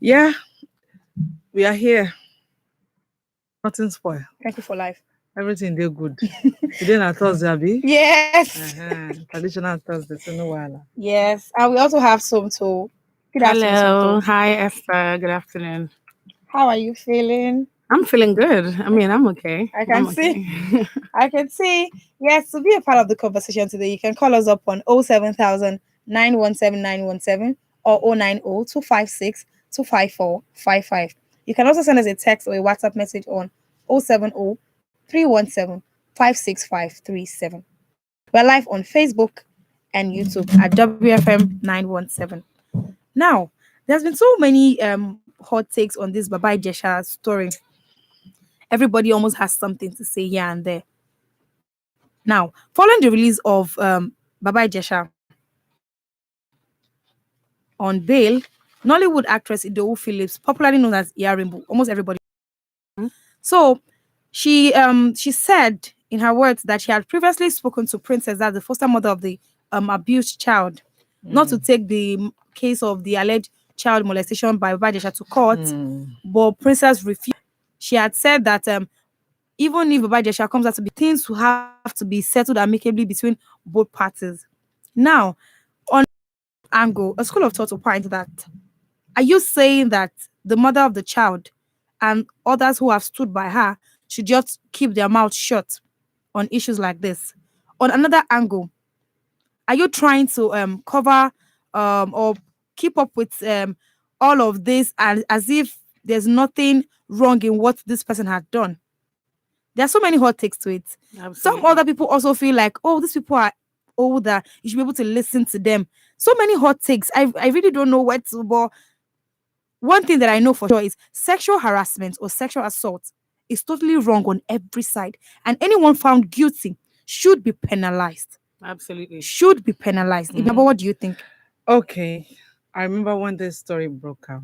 Yeah, we are here. Nothing spoil. Thank you for life. Everything they good. Today na Thursday, Abi. Yes. Traditional Thursday, so no wala. Yes. And we also have Somto. Good afternoon, Hello. Somto. Hi, Esther. Good afternoon. How are you feeling? I'm feeling good. I mean, I'm okay. I can I'm see. okay. I can see. Yes, to be a part of the conversation today, you can call us up on 07000 or 090-256-25455. You can also send us a text or a WhatsApp message on 070-317-56537. We're live on Facebook and YouTube at WFM 917. Now, there's been so many hot takes on this Baba Jesha story. Everybody almost has something to say here and there. Now, following the release of Baba Jesha on bail, Nollywood actress Idowu Phillips, popularly known as Iya Rainbow, almost everybody. So she said in her words that she had previously spoken to Princess, as the foster mother of the abused child, not to take the case of the alleged child molestation by Baba Jesha to court, but Princess refused. She had said that even if Baba Jesha comes out to be, things will have to be settled amicably between both parties. Now, on angle, a school of thought will point that, are you saying that the mother of the child and others who have stood by her should just keep their mouth shut on issues like this? On another angle, are you trying to cover or keep up with all of this as if there's nothing wrong in what this person had done? There are so many hot takes to it. Some Absolutely. other people also feel like, oh, these people are older. You should be able to listen to them. So many hot takes. I really don't know where to, but one thing that I know for sure is sexual harassment or sexual assault is totally wrong on every side. And anyone found guilty should be penalized. Absolutely. Should be penalized. But what do you think? Okay. I remember when this story broke out,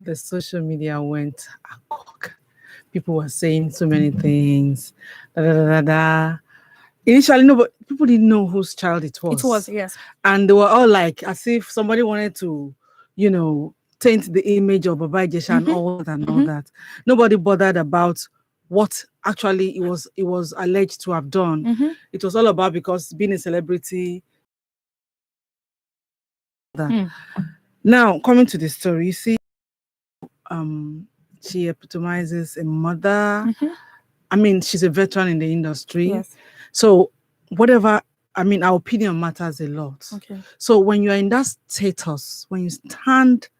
the social media went agog. People were saying so many things. Da, da, da, da, da. Initially, no, but people didn't know whose child it was. It was, yes. And they were all like, as if somebody wanted to, taint the image of Baba Jesha and all that and all that. Nobody bothered about what actually it was alleged to have done. It was all about because being a celebrity. Now, coming to the story, you see, she epitomizes a mother. I mean, she's a veteran in the industry. Yes. So whatever, I mean, our opinion matters a lot. Okay. So when you're in that status, when you stand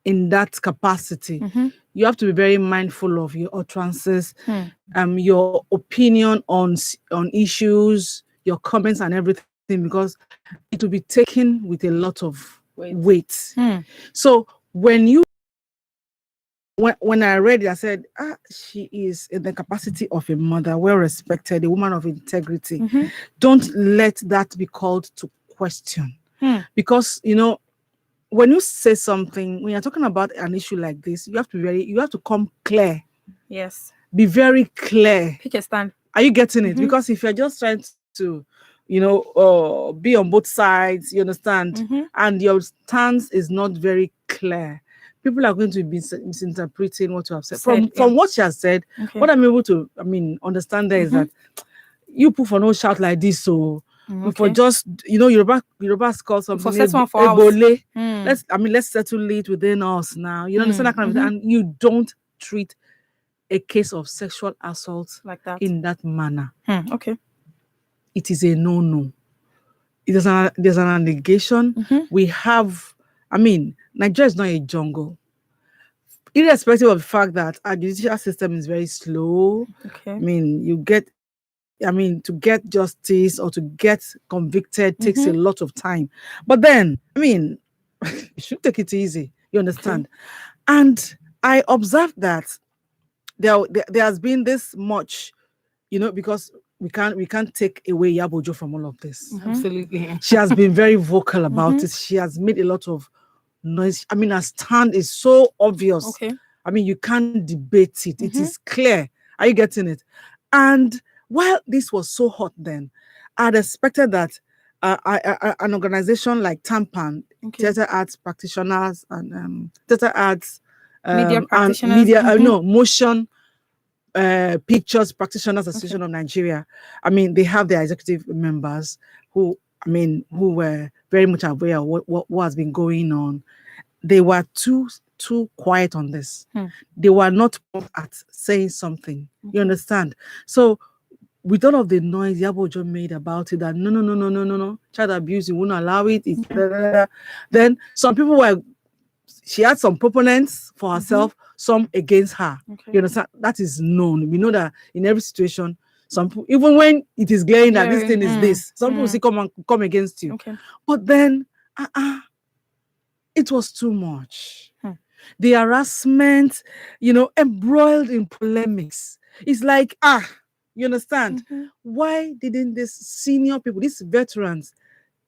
in that capacity, you have to be very mindful of your utterances, your opinion on issues, your comments and everything, because it will be taken with a lot of weight. So when I read it, I said, she is in the capacity of a mother, well respected, a woman of integrity. Don't let that be called to question. Because, when you say something, when you're talking about an issue like this, you have to come clear. Yes. Be very clear. Pick a stand. Are you getting it? Because if you're just trying to, be on both sides, you understand, and your stance is not very clear, people are going to be misinterpreting what you have said. From what she has said, what I'm able to, understand there is that you put for no shout like this, so for just, Yoruba call something For set one for ebole. Let's settle it within us now. You understand that kind of thing, and you don't treat a case of sexual assault like that in that manner. Okay. It is a no-no. There's an allegation. We have, Nigeria is not a jungle. Irrespective of the fact that our judicial system is very slow. Okay. To get justice or to get convicted takes a lot of time. But then, you should take it easy. You understand? And I observed that there has been this much, because we can't take away Yabojo from all of this. Absolutely. She has been very vocal about it. She has made a lot of noise. Her stand is so obvious. Okay. You can't debate it. It is clear. Are you getting it? And while this was so hot then, I'd expected that an organization like Tampan, theater arts practitioners and theater arts Media and practitioners. media, no, motion pictures practitioners association of Nigeria. I mean, they have their executive members who, I mean, who were very much aware of what has been going on. They were too quiet on this. They were not at saying something. You understand? So with all of the noise Yabojo made about it, that no, child abuse, you won't allow it. Then some people were, she had some proponents for herself, some against her. You understand? That is known. We know that in every situation, some people, even when it is glaring that this thing is this, some people still come against you. But then, it was too much. The harassment, embroiled in polemics. It's like, you understand? Why didn't these senior people, these veterans,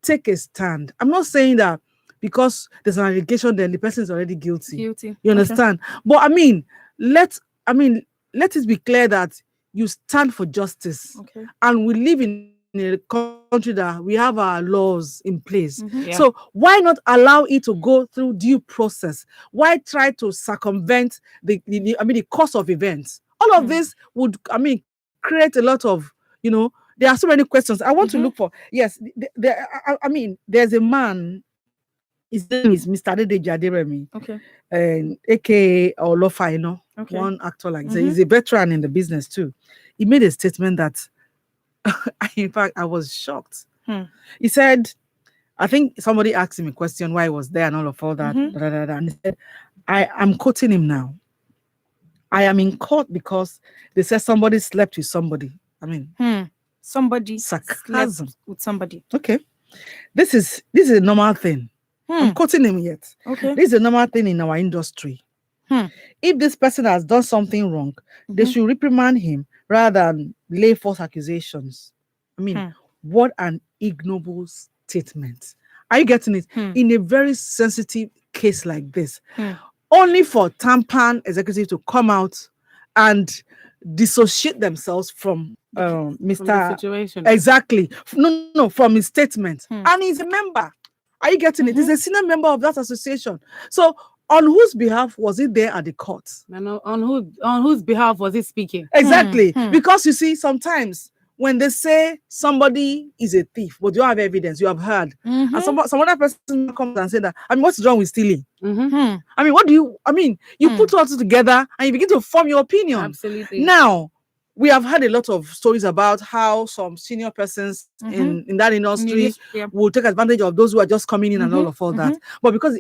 take a stand? I'm not saying that because there's an allegation, then the person is already guilty. You understand? But I mean, let it be clear that you stand for justice. And we live in a country that we have our laws in place. So why not allow it to go through due process? Why try to circumvent the course of events? All of this would, create a lot of, there are so many questions. I want to look for, yes, there's a man, his name is Mr. Adede Jaderemi, aka Olofa, one actor like that. He's a veteran in the business too. He made a statement that, in fact, I was shocked. He said, I think somebody asked him a question why he was there and all that. And he said, I'm quoting him now. I am in court because they said somebody slept with somebody. Somebody sarcasm slept with somebody. Okay. This is a normal thing. I'm quoting him yet. This is a normal thing in our industry. If this person has done something wrong, they should reprimand him rather than lay false accusations. What an ignoble statement. Are you getting it? In a very sensitive case like this, only for Tampan executive to come out and dissociate themselves from Mr. From the situation. Exactly. No, from his statement. And he's a member. Are you getting it? He's a senior member of that association. So on whose behalf was it there at the court? And on whose behalf was he speaking? Exactly. Because you see, sometimes when they say somebody is a thief, but you have evidence, you have heard, and some other person comes and say that, what's wrong with stealing? What do you put all together and you begin to form your opinion. Absolutely. Now, we have had a lot of stories about how some senior persons in that industry will take advantage of those who are just coming in and all that. But because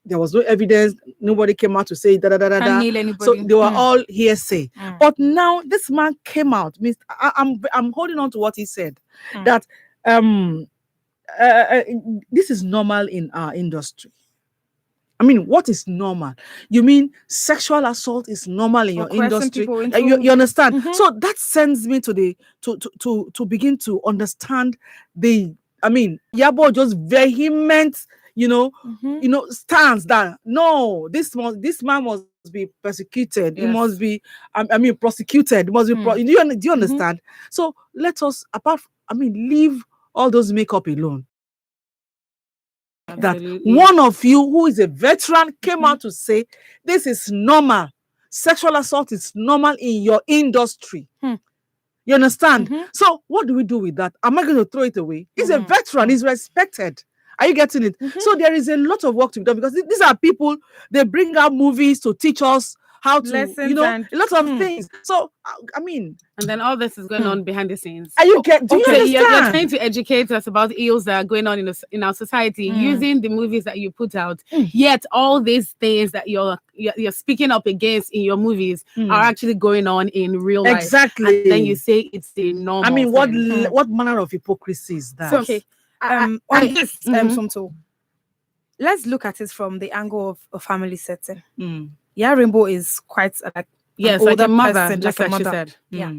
there was no evidence, nobody came out to say so they were all hearsay. But now this man came out. I'm holding on to what he said, that this is normal in our industry. What is normal? You mean sexual assault is normal in your industry? You understand? So that sends me to begin to understand the, Yabo just vehement, stance that no, this man must be persecuted. He must be, prosecuted. He must be. Do you understand? So let us leave all those makeup alone. Absolutely. That one of you who is a veteran came out to say this is normal. Sexual assault is normal in your industry. You understand? So what do we do with that? Am I going to throw it away? He's a veteran. He's respected. Are you getting it? So there is a lot of work to be done, because these are people, they bring out movies to teach us how to, lessons a lot of things. So, and then all this is going on behind the scenes. Are you get? Do you understand? You're trying to educate us about ills that are going on in our society using the movies that you put out. Yet all these things that you're speaking up against in your movies are actually going on in real life. Exactly. And then you say it's a normal. What manner of hypocrisy is that? So, okay. On this, Somto, let's look at it from the angle of a family setting. Yeah, Rainbow is quite like an older mother, person, just like a like she mother. said. Yeah.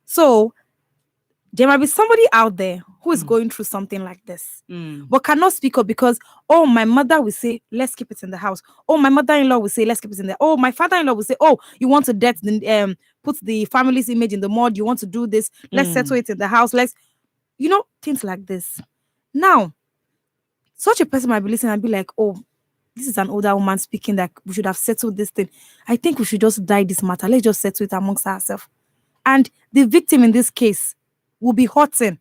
So there might be somebody out there who is going through something like this, but cannot speak up because, oh, my mother will say, let's keep it in the house. Oh, my mother-in-law will say, let's keep it in there. Oh, my father-in-law will say, oh, you want to put the family's image in the mud. You want to do this. Let's settle it in the house. Things like this. Now, such a person might be listening and be like, oh, this is an older woman speaking, that we should have settled this thing. I think we should just die this matter. Let's just settle it amongst ourselves. And the victim in this case will be hurting,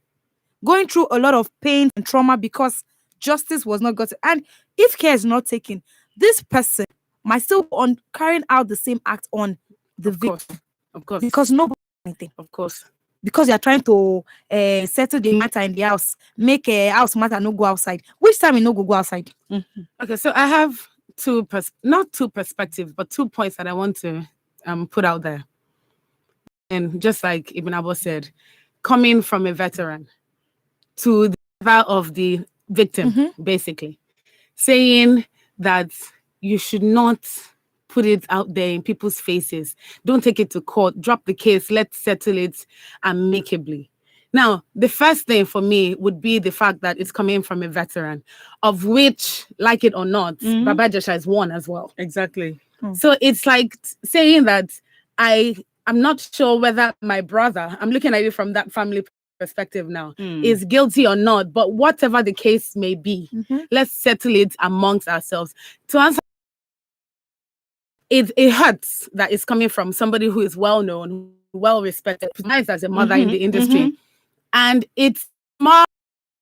going through a lot of pain and trauma because justice was not gotten. And if care is not taken, this person might still go on carrying out the same act on the victim. Of course. Because nobody knows anything. Of course. Because you are trying to settle the matter in the house, make a house matter no go outside. Which time you no go outside? Mm-hmm. Okay, so I have not two perspectives, but 2 points that I want to put out there. And just like Ibn Abbas said, coming from a veteran to the level of the victim, basically, saying that you should not put it out there in people's faces. Don't take it to court. Drop the case. Let's settle it amicably. Now, the first thing for me would be the fact that it's coming from a veteran, of which, like it or not, Baba Jesha is one as well. Exactly. So it's like saying that I'm not sure whether my brother, I'm looking at it from that family perspective now, is guilty or not, but whatever the case may be, let's settle it amongst ourselves. To answer, it hurts that it's coming from somebody who is well known, well respected, nice as a mother in the industry, and it's more,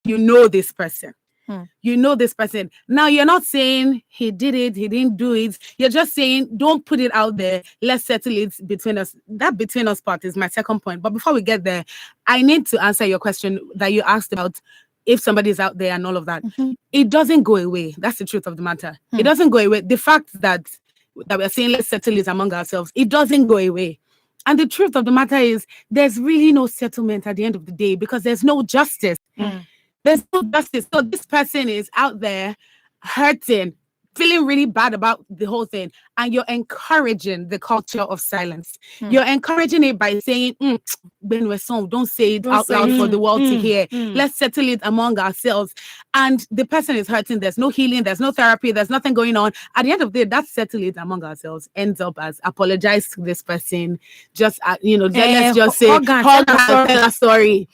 you know this person. You know this person. Now, you're not saying he did it, he didn't do it. You're just saying, don't put it out there. Let's settle it between us. That between us part is my second point. But before we get there, I need to answer your question that you asked about if somebody's out there and all of that. It doesn't go away. That's the truth of the matter. It doesn't go away. The fact that we're saying, let's settle it among ourselves, it doesn't go away. And the truth of the matter is, there's really no settlement at the end of the day because there's no justice. There's no justice. So this person is out there hurting, feeling really bad about the whole thing. And you're encouraging the culture of silence. You're encouraging it by saying, don't say it out loud for the world to hear. Let's settle it among ourselves. And the person is hurting. There's no healing. There's no therapy. There's nothing going on. At the end of the day, that settle it among ourselves ends up as apologize to this person. Just, let's just say, hug and tell a story.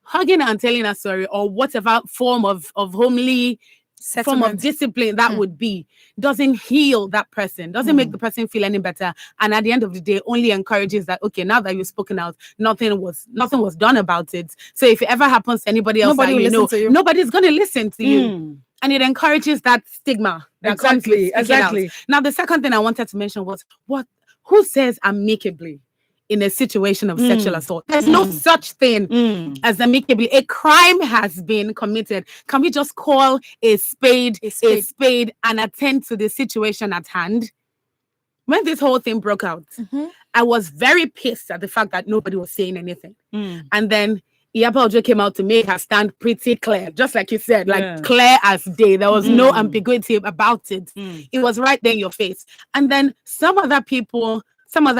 Hugging and telling a story, or whatever form of homely form of discipline that would be, doesn't heal that person, doesn't make the person feel any better, and at the end of the day only encourages that, okay, now that you've spoken out, nothing was done about it. So if it ever happens to anybody else, nobody's going to listen to you. And it encourages that stigma. Exactly. Now, the second thing I wanted to mention was who says amicably in a situation of sexual assault? There's no such thing as amicably. A crime has been committed. Can we just call a spade a spade and attend to the situation at hand? When this whole thing broke out, I was very pissed at the fact that nobody was saying anything. And then Iyaba Ojo came out to make her stand pretty clear, just like you said, clear as day. There was no ambiguity about it. It was right there in your face. And then some other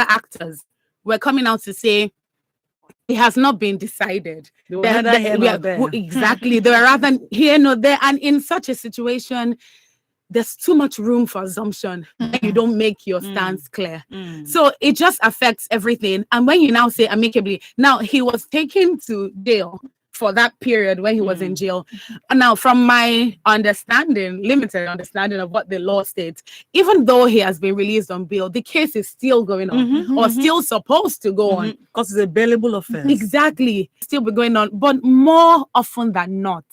actors were coming out to say it has not been decided. Exactly. They were rather here nor there. And in such a situation, there's too much room for assumption when you don't make your stance clear. So it just affects everything. And when you now say amicably, now he was taken to jail for that period when he was in jail. And now, from my limited understanding of what the law states, even though he has been released on bail, the case is still going on, or still supposed to go on. Because it's a bailable offense. Exactly. Still be going on. But more often than not,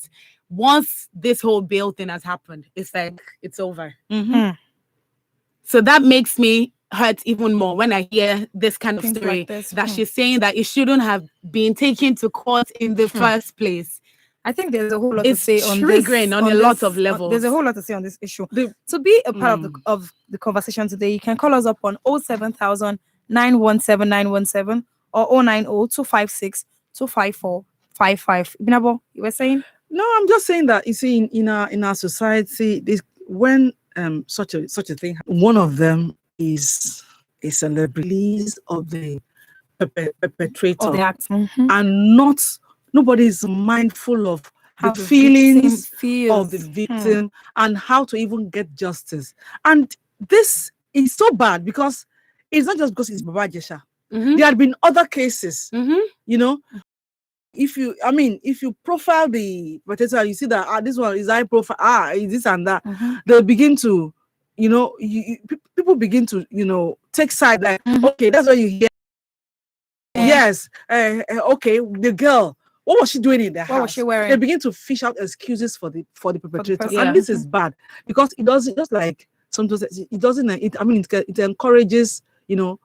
once this whole bail thing has happened, it's like, it's over. So that makes me hurt even more when I hear this kind of story, like this, that she's saying that it shouldn't have been taken to court in the first place. I think there's a whole lot to say on this. On a lot of levels. There's a whole lot to say on this issue. To be a part of the conversation today, you can call us up on 07000 917 917 or 090 256 25455. Ibnabo, you were saying? No, I'm just saying that, you see, in our society, when such a thing, one of them is a celebrity of the perpetrator, of the act. and nobody is mindful of the feelings of the victim and how to even get justice. And this is so bad because it's not just because it's Baba Jesha. There had been other cases, if you, if you profile the perpetrator, you see that this one is high profile, is this and that, they begin to, people begin to, take side, like, okay, that's what you hear. Yes, okay, the girl, what was she doing in the house? What was she wearing? They begin to fish out excuses for the perpetrator, person. and this is bad because it doesn't, just like sometimes it doesn't. It encourages, So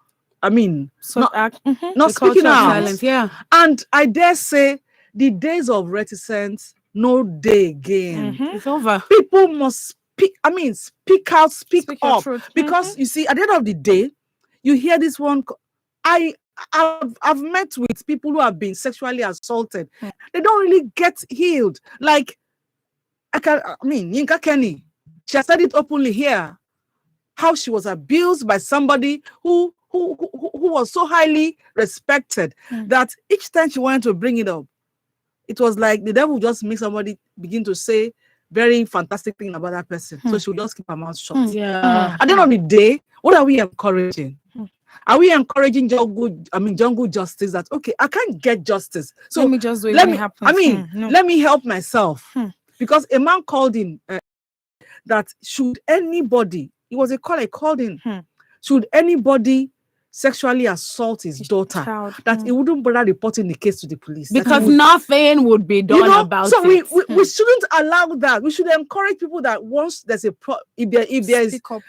not The speaking culture of out. silence. Yeah. And I dare say the days of reticence no day again. It's over. People must speak. Speak out, speak your up, truth. because you see, at the end of the day, you hear this one. I've met with people who have been sexually assaulted. They don't really get healed. Like Yinka Kenny, she has said it openly here, how she was abused by somebody who was so highly respected that each time she wanted to bring it up, it was like the devil just makes somebody begin to say very fantastic thing about that person. So she would just keep her mouth shut. Yeah. At the end of the day, what are we encouraging? Are we encouraging jungle justice, that okay, I can't get justice, so let me just do it let when me it happens. No. let me help myself? Because a man called in that should anybody, it was a call I called in, should anybody sexually assault his daughter, child. that he wouldn't bother reporting the case to the police, Because nothing would be done about so it. we shouldn't allow that. We should encourage people that once there's a if there is, Speak up.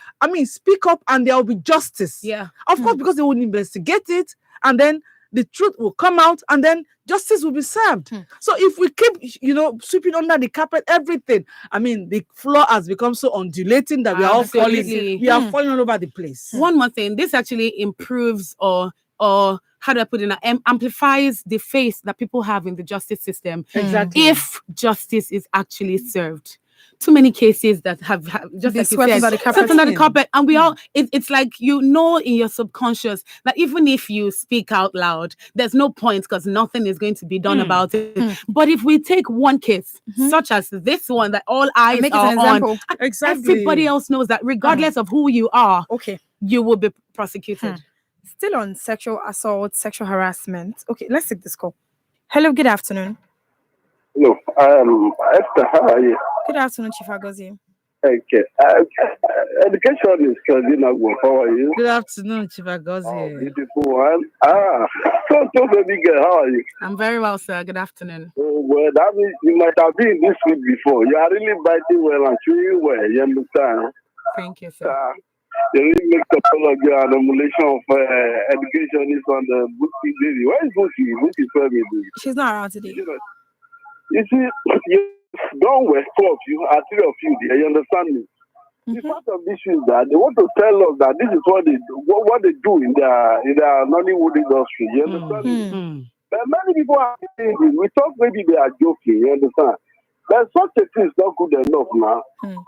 speak up, and there will be justice. Yeah. Of course, because they will investigate it, and then the truth will come out, and then justice will be served. So if we keep, sweeping under the carpet everything, the floor has become so undulating that we are all falling. Absolutely. We are falling all over the place. One more thing, this actually improves or how do I put it? Amplifies the faith that people have in the justice system. Exactly. If justice is actually served. Too many cases that have just like you swept said, under the carpet. swept under the carpet, and we all it's like in your subconscious that even if you speak out loud, there's no point because nothing is going to be done about it. But if we take one case, such as this one that all eyes make it are an on, example. Exactly. everybody else knows that regardless of who you are, you will be prosecuted. Still on sexual assault, sexual harassment. Okay, let's take this call. Hello, good afternoon. Hello, Esther, how are you? Good afternoon, Chief Agozi. Okay. Education is Kadina. How are you? Good afternoon, Chief Oh, Agozi. beautiful one. So baby girl, how are you? I'm very well, sir. Good afternoon. Oh, well, that means you might have been this week before. You are really biting well and chewing well. You understand? Thank you, sir. You really make topology and emulation of education is on the Bookie baby. Where is Bookie? Bookie is where we do. She's not around today. You see, you don't wear two of you, or three of you there. You understand me? The part of this is that they want to tell us that this is what they do, what they do in their Nollywood industry. You understand me? But many people are saying this. We thought maybe they are joking. You understand? But such a thing is not good enough now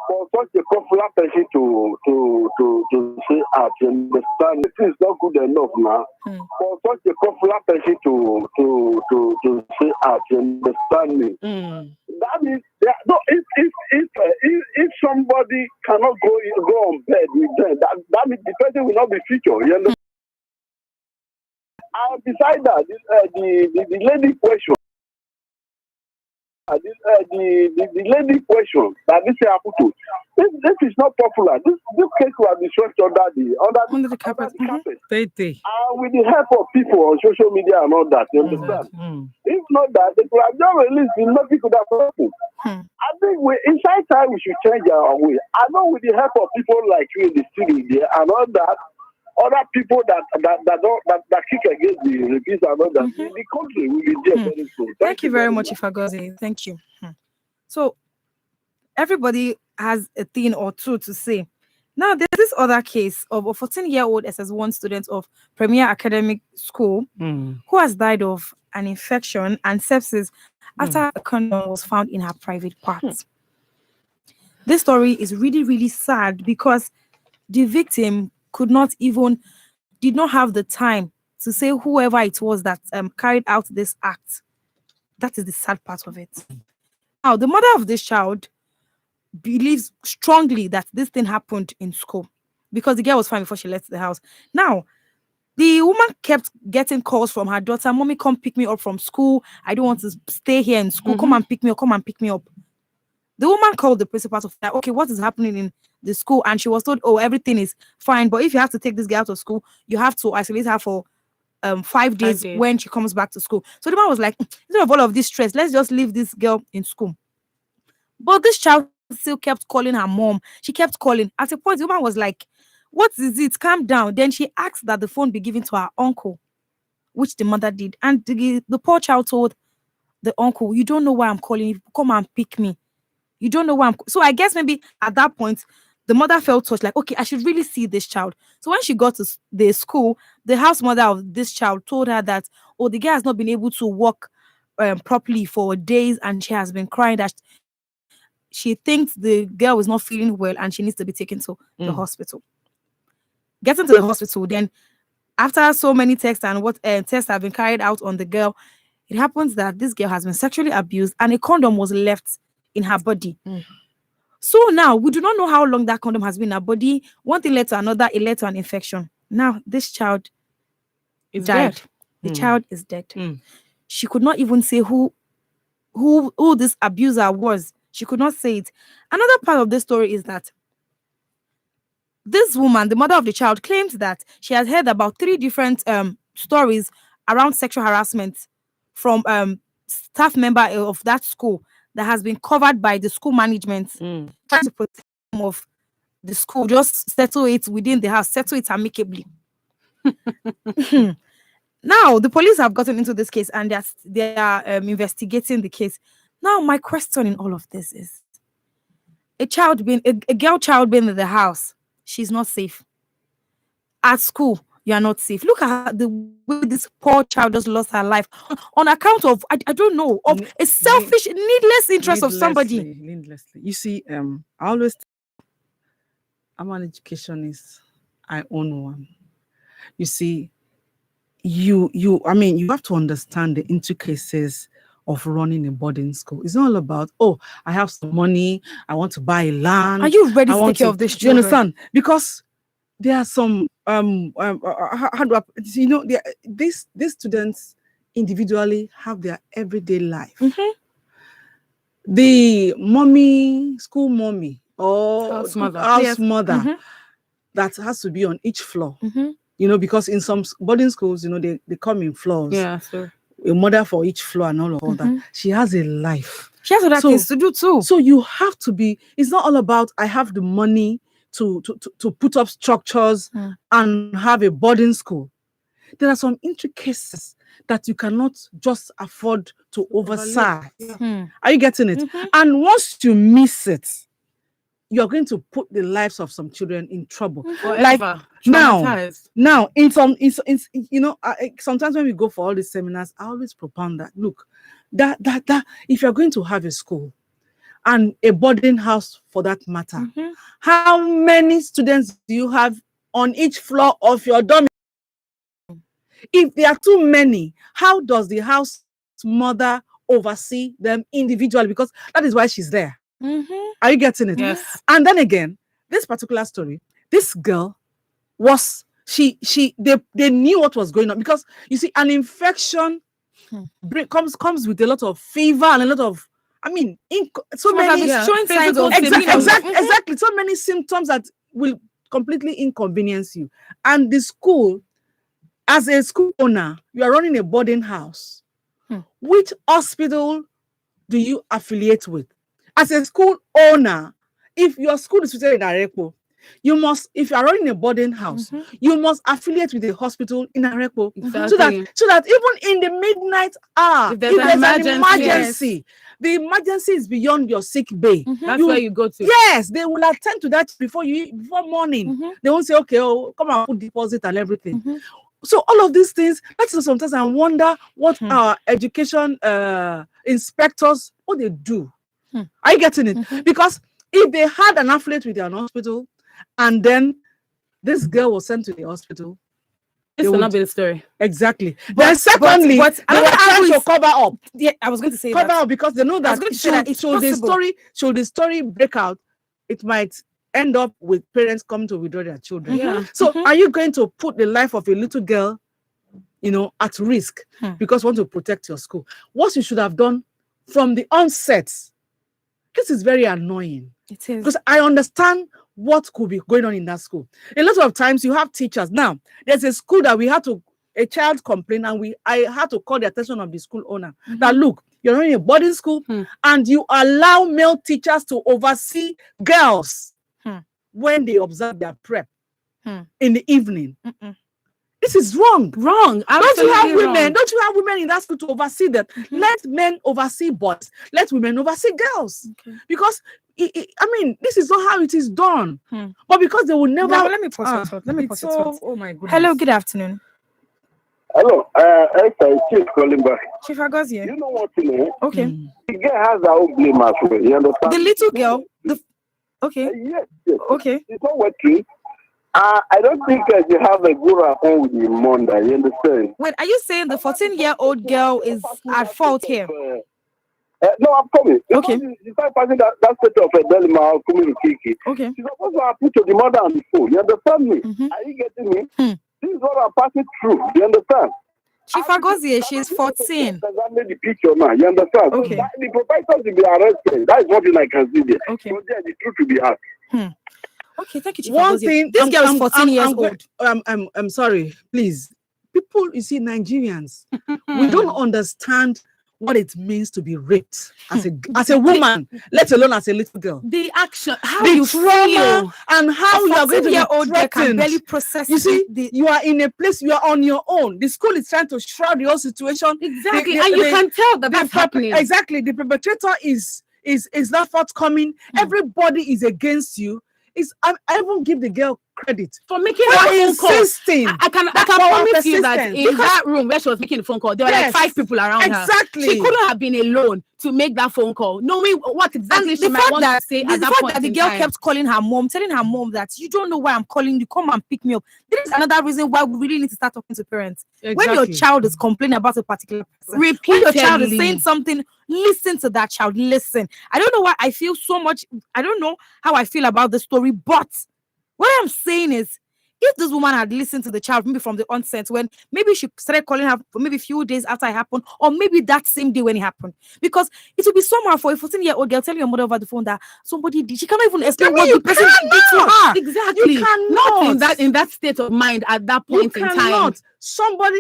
for such a popular person to say out. You understand? It is not good enough now for such a popular person to say out. You understand me? That means if somebody cannot go on bed with them, that means the person will not be featured. You understand? And besides that, the lady question. The lady question that this happened to. This is not popular. This case will be swept under the carpet. With the help of people on social media and all that, you understand? If not that, they could have just released the nothing could have happened. I think inside time we should change our way. I know with the help of people like you in the studio there and all that, other people that kick against the rapists and all that, the country will be there very soon. Thank you very much, Ifagozi. Thank you. So everybody has a thing or two to say. Now, there's this other case of a 14-year-old SS1 student of Premier Academic School who has died of an infection and sepsis after a condom was found in her private parts. This story is really, really sad because the victim did not have the time to say whoever it was that carried out this act. That is the sad part of it. Now, the mother of this child believes strongly that this thing happened in school because the girl was fine before she left the house. Now, The woman kept getting calls from her daughter. Mommy, come pick me up from school. I don't want to stay here in school. Come and pick me up. Come and pick me up. The woman called the principal to find out, okay, what is happening in the school? And she was told, oh, everything is fine. But if you have to take this girl out of school, you have to isolate her for 5 days when she comes back to school. So the man was like, instead of all of this stress, let's just leave this girl in school. But this child still kept calling her mom. She kept calling. At a point, the woman was like, what is it? Calm down. Then she asked that the phone be given to her uncle, which the mother did. And the poor child told the uncle, you don't know why I'm calling you. Come and pick me. You don't know why I'm... So I guess maybe at that point, the mother felt touched, like, okay, I should really see this child. So when she got to the school, the house mother of this child told her that, oh, the girl has not been able to walk properly for days, and she has been crying that she thinks the girl is not feeling well and she needs to be taken to the hospital. Getting to the hospital, then after so many tests and what tests have been carried out on the girl, it happens that this girl has been sexually abused and a condom was left in her body. So now we do not know how long that condom has been in her body. One thing led to another, it led to an infection. Now this child died. The child is dead. She could not even say who this abuser was. She could not say it. Another part of this story is that this woman, the mother of the child, claims that she has heard about 3 different stories around sexual harassment from staff member of that school that has been covered by the school management, trying to protect them of the school, just settle it within the house, settle it amicably. Now, the police have gotten into this case and they are investigating the case. Now, my question in all of this is, a girl child being in the house, she's not safe. At school, you are not safe. Look at the way this poor child just lost her life on account of, I don't know, of a selfish, needless interest of somebody. Needlessly. You see, I always I'm an educationist. I own one. You see, you have to understand the intricacies of running a boarding school. It's not all about, oh, I have some money, I want to buy land. Are you ready to take care of this children? You understand? Because there are some these students individually have their everyday life. The school mommy or house mother that has to be on each floor. Because in some boarding schools, they come in floors. Yeah, sure. A mother for each floor and all of that. She has a life. She has other things to do too. So you have to be, it's not all about I have the money to put up structures and have a boarding school. There are some intricacies that you cannot just afford to oversight. Are you getting it? And once you miss it, you're going to put the lives of some children in trouble. Like now, in sometimes when we go for all these seminars, I always propound that look, that if you're going to have a school and a boarding house for that matter, how many students do you have on each floor of your dormitory? If there are too many, how does the house mother oversee them individually? Because that is why she's there. Are you getting it? Yes. And then again, this particular story, this girl was they knew what was going on, because you see, an infection comes with a lot of fever and a lot of many showing signs of exactly so many symptoms that will completely inconvenience you. And the school, as a school owner, you are running a boarding house. Which hospital do you affiliate with? As a school owner, if your school is situated in Arepo, you must, if you are running a boarding house, you must affiliate with a hospital in Arepo. Exactly. So that even in the midnight hour, if there's an emergency, the emergency is beyond your sick bay. That's where you go to. Yes, they will attend to that before morning. They won't say, okay, come and put deposit and everything. So all of these things, that's sometimes I wonder what our education inspectors, what they do. Are you getting it? Because if they had an affiliate with an hospital and then this girl was sent to the hospital, this will not be the story. Exactly. Then secondly, they were trying to cover up. Yeah, I was going to say cover up because they know that should the story break out, it might end up with parents coming to withdraw their children. Yeah. So are you going to put the life of a little girl, at risk because you want to protect your school? What you should have done from the onset. This is very annoying. It is. Because I understand what could be going on in that school. A lot of times you have teachers. Now, there's a school that a child complained, and I had to call the attention of the school owner that, look, you're running a boarding school and you allow male teachers to oversee girls when they observe their prep in the evening. This is wrong. Wrong. Don't you have Absolutely women? wrong. Don't you have women in that school to oversee them? Let men oversee boys. Let women oversee girls. Okay. Because this is not how it is done. But because they will never. Let me pause your thought. Let me pause your thought. Oh my goodness. Hello, good afternoon. Hello, Esther, Chief calling back. Chief Agozie. You know what, you know? Okay. The girl has her own blame as well. You understand? The little girl. Okay. Yes. Okay. It's not working. I don't think you have a good rapport with the mother. You understand? Wait, are you saying the 14-year-old girl is at fault here? No, I'm coming. Okay. You start passing that state of a Delima coming to Kiki. Okay. She's supposed to have put to the mother on the phone. You understand me? Are you getting me? This is what I'm passing through. You understand? Chief Agozie, she's 14. Exactly the picture now. You understand? Okay. So the proprietors will be arrested. That is what I can see there. Okay. So there, the truth will be out. Okay, thank you, Chief One Agozie. thing, This girl is 14 years old. I'm sorry, please. People, you see, Nigerians, we don't understand what it means to be raped as a woman, let alone as a little girl. The action, how The you trauma feel. and how you are going to be Old girl can threatened. barely process. You see, you are in a place, you are on your own. The school is trying to shroud the whole situation. Exactly, and you can tell that that's happening. Exactly, the perpetrator is not forthcoming. Everybody is against you. I won't give the girl credit for making for that phone call. insisting. I can for promise you that persistence. in that room where she was making the phone call, there were like 5 people around her. Exactly. She couldn't have been alone to make that phone call, knowing what exactly And she the might fact want that to say the at that fact point that the in girl time. kept calling her mom, telling her mom that you don't know why I'm calling you, come and pick me up. This is another reason why we really need to start talking to parents. When your Exactly. child is complaining about a particular person, when your child is saying something, listen to that child. Listen. I don't know why I feel so much. I don't know how I feel about the story, but what I'm saying is, if this woman had listened to the child maybe from the onset, when maybe she started calling her for maybe a few days after it happened, or maybe that same day when it happened, because it would be somehow for a 14-year-old girl telling your mother over the phone that somebody did. She cannot even explain what the person did to her. Exactly. You cannot. Not in that state of mind at that point in time.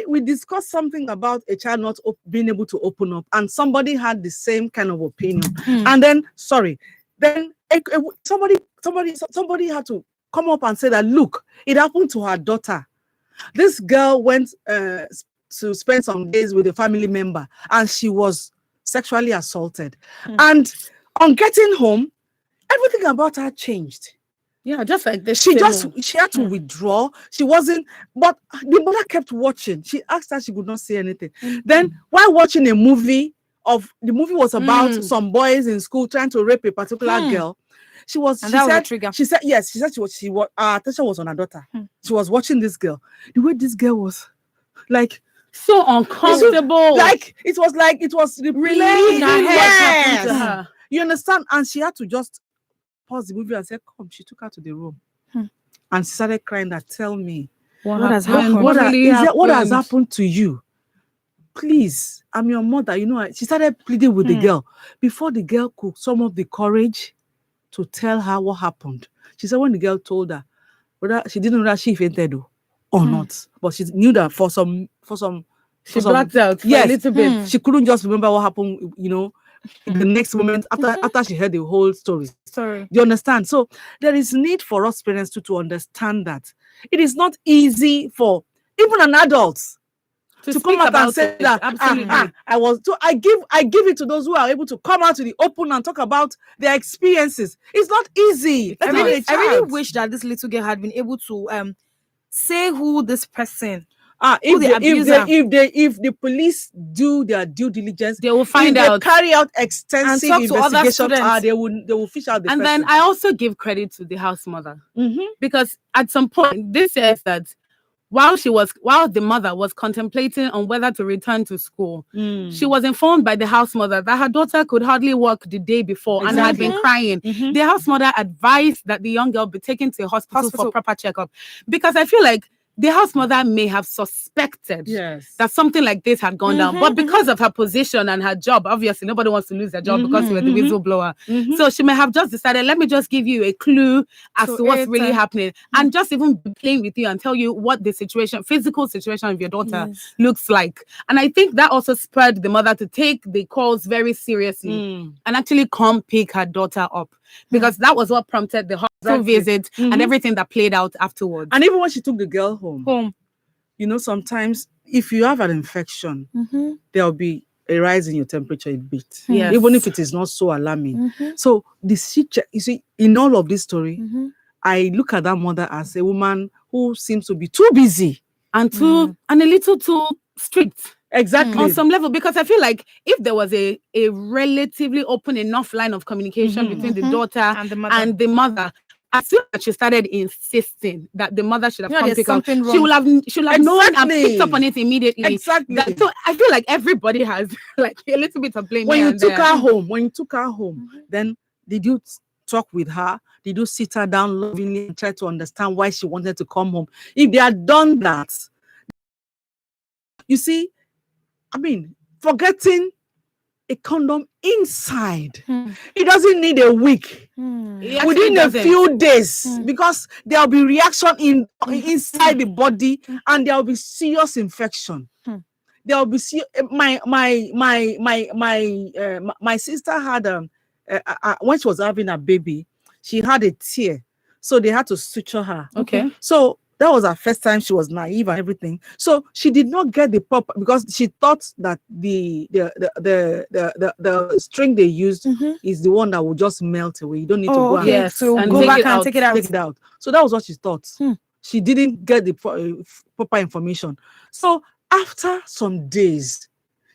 We discussed something about a child not being able to open up, and somebody had the same kind of opinion. And then, somebody had to come up and say that, look, it happened to her daughter. This girl went to spend some days with a family member, and she was sexually assaulted. And on getting home, everything about her changed. Yeah, just like this. She had to withdraw. She wasn't, but the mother kept watching. She asked her, she could not say anything. Then, while watching a movie, the movie was about some boys in school trying to rape a particular girl. She said yes. She said our attention was on her daughter. She was watching this girl. The way this girl was, like, so uncomfortable. It was really in her head. To her. You understand? And she had to just pause the movie and say, "Come." She took her to the room, and she started crying. That, tell me what has happened. What has happened to you? Please, I'm your mother. You know. She started pleading with the girl before the girl could summon up the courage to tell her what happened. She said when the girl told her, whether she didn't know that she fainted or not, but she knew that for some she blacked out for a little bit. She couldn't just remember what happened, in the next moment after she heard the whole story. Do you understand? So there is need for us parents to understand that it is not easy for even an adult to come out and say that I give it to those who are able to come out to the open and talk about their experiences. It's not easy. I really wish that this little girl had been able to say who this person. If the police do their due diligence, they will find out. They carry out extensive investigation. They will fish out the person. And then I also give credit to the house mother, because at some point this says that while the mother was contemplating on whether to return to school, she was informed by the house mother that her daughter could hardly walk the day before and had been crying. The house mother advised that the young girl be taken to a hospital for proper checkup, because I feel like the house mother may have suspected that something like this had gone down. But because of her position and her job, obviously nobody wants to lose their job because you were the whistleblower. So she may have just decided, let me just give you a clue as to what's really happening, and just even be playing with you and tell you what the physical situation of your daughter looks like. And I think that also spurred the mother to take the calls very seriously and actually come pick her daughter up, because that was what prompted the hospital visit and everything that played out afterwards. And even when she took the girl home, you know, sometimes if you have an infection, there'll be a rise in your temperature a bit, even if it is not so alarming. So you see, in all of this story, I look at that mother as a woman who seems to be too busy and a little too strict. Exactly. On some level, because I feel like if there was a relatively open enough line of communication between the daughter and the mother, as soon as she started insisting that the mother should have come pick up, she will have known and picked up on it immediately. Exactly. So I feel like everybody has like a little bit of blame. When you took her home, then did you talk with her? Did you sit her down lovingly and try to understand why she wanted to come home? If they had done that, you see, I mean, forgetting a condom inside, it doesn't need a week. Within a few days, because there'll be reaction inside the body, and there'll be serious infection. There'll be my sister had when she was having a baby, she had a tear, so they had to suture her. Okay. So that was her first time. She was naive and everything. So she did not get the proper, because she thought that the string they used is the one that will just melt away. You don't need to go and go back and take it out. So that was what she thought. She didn't get the proper information. So after some days,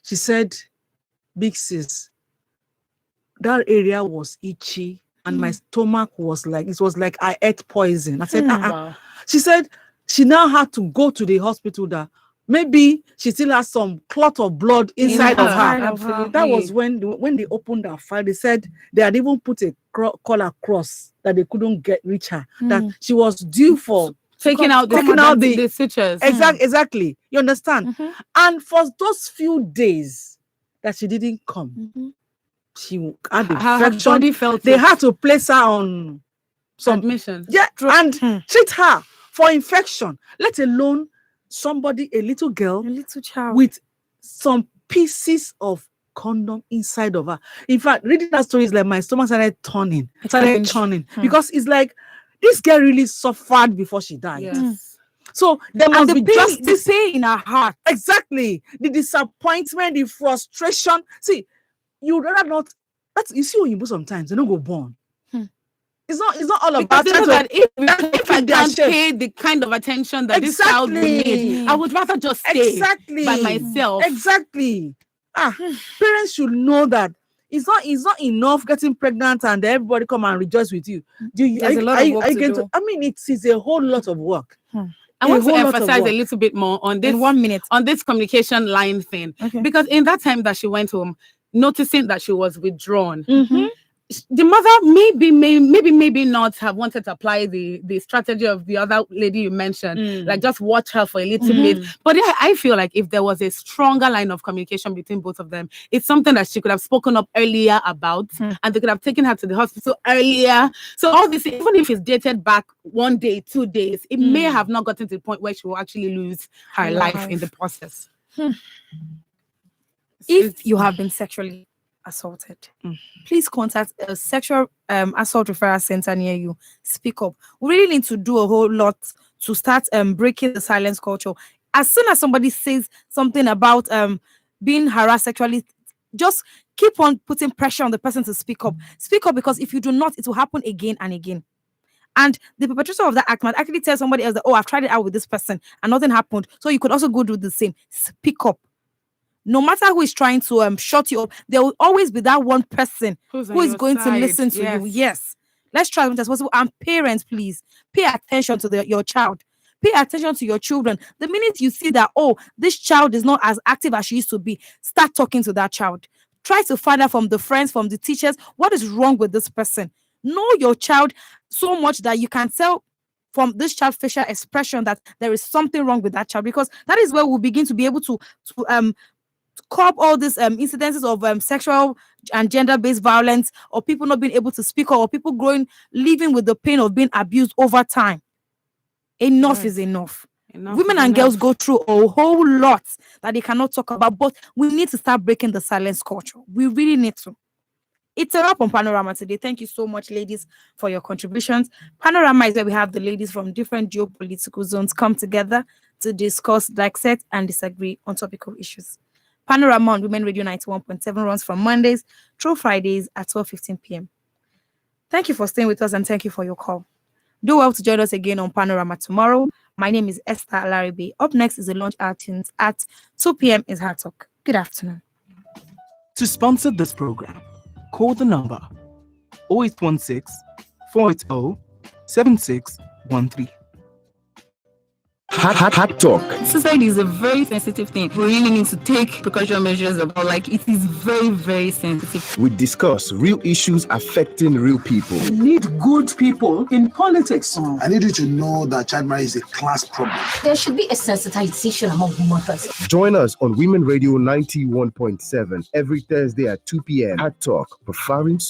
she said, "Big sis, that area was itchy and my stomach was like, it was like I ate poison." I said, wow. She said she now had to go to the hospital that maybe she still has some clot of blood inside of her. Absolutely. That was when they opened her file. They said they had even put a collar cross that they couldn't reach her. That she was due for taking out the sutures. Exactly. You understand? And for those few days that she didn't come, she had infection. They had to place her on some admission. And treat her for infection, let alone somebody, a little girl, a little child with some pieces of condom inside of her. In fact, reading that story is like my stomach started churning, because it's like this girl really suffered before she died. Yes. So there must be justice, the pain in her heart. Exactly. The disappointment, the frustration. See, you rather not. You see when you do sometimes, they don't go born. It's not all about that. If I can't pay the kind of attention that this child will need, I would rather just stay by myself. Exactly. Parents should know that it's not enough getting pregnant and everybody come and rejoice with you. There's a lot of work to do. I mean, it is a whole lot of work. I want to emphasize a little bit more on this in 1 minute on this communication line thing, because in that time that she went home, noticing that she was withdrawn. The mother maybe not have wanted to apply the strategy of the other lady you mentioned, like just watch her for a little bit. But I feel like if there was a stronger line of communication between both of them, it's something that she could have spoken up earlier about, and they could have taken her to the hospital earlier. So all this, even if it's dated back 1 day, 2 days, it may have not gotten to the point where she will actually lose her life in the process. If you have been sexually assaulted, please contact a sexual assault referral center near you. Speak up. We really need to do a whole lot to start breaking the silence culture. As soon as somebody says something about being harassed sexually, just keep on putting pressure on the person to speak up. Speak up, because if you do not, it will happen again and again. And the perpetrator of that act might actually tell somebody else that, oh, I've tried it out with this person and nothing happened, so you could also go do the same. Speak up. No matter who is trying to shut you up, there will always be that one person who is going to listen to you. Yes. Let's try as much as possible. And parents, please pay attention to your child. Pay Pay attention to your children. The minute you see that, oh, this child is not as active as she used to be, start talking to that child. Try to find out from the friends, from the teachers, what is wrong with this person. Know your child so much that you can tell from this child facial expression that there is something wrong with that child, because that is where we'll begin to be able to curb all these incidences of sexual and gender-based violence, or people not being able to speak, or people living with the pain of being abused over time. Enough is enough. Women and girls go through a whole lot that they cannot talk about, but we need to start breaking the silence culture. We really need to. It's a wrap on Panorama today. Thank you so much, ladies, for your contributions. Panorama is where we have the ladies from different geopolitical zones come together to discuss, dissect, and disagree on topical issues. Panorama on Women Radio 91.7 runs from Mondays through Fridays at 12:15 p.m. Thank you for staying with us, and thank you for your call. Do well to join us again on Panorama tomorrow. My name is Esther Alaribe. Up next is the Lunch Hour Tunes at 2 p.m. is Hard Talk. Good afternoon. To sponsor this program, call the number 0816 480 7613. Hard Talk. Suicide is a very sensitive thing. We really need to take precaution measures about, like, it is very, very sensitive. We discuss real issues affecting real people. We need good people in politics. I need you to know that child marriage is a class problem. There should be a sensitization among mothers. Join us on Women Radio 91.7 every Thursday at 2 p.m. Hard Talk, preferring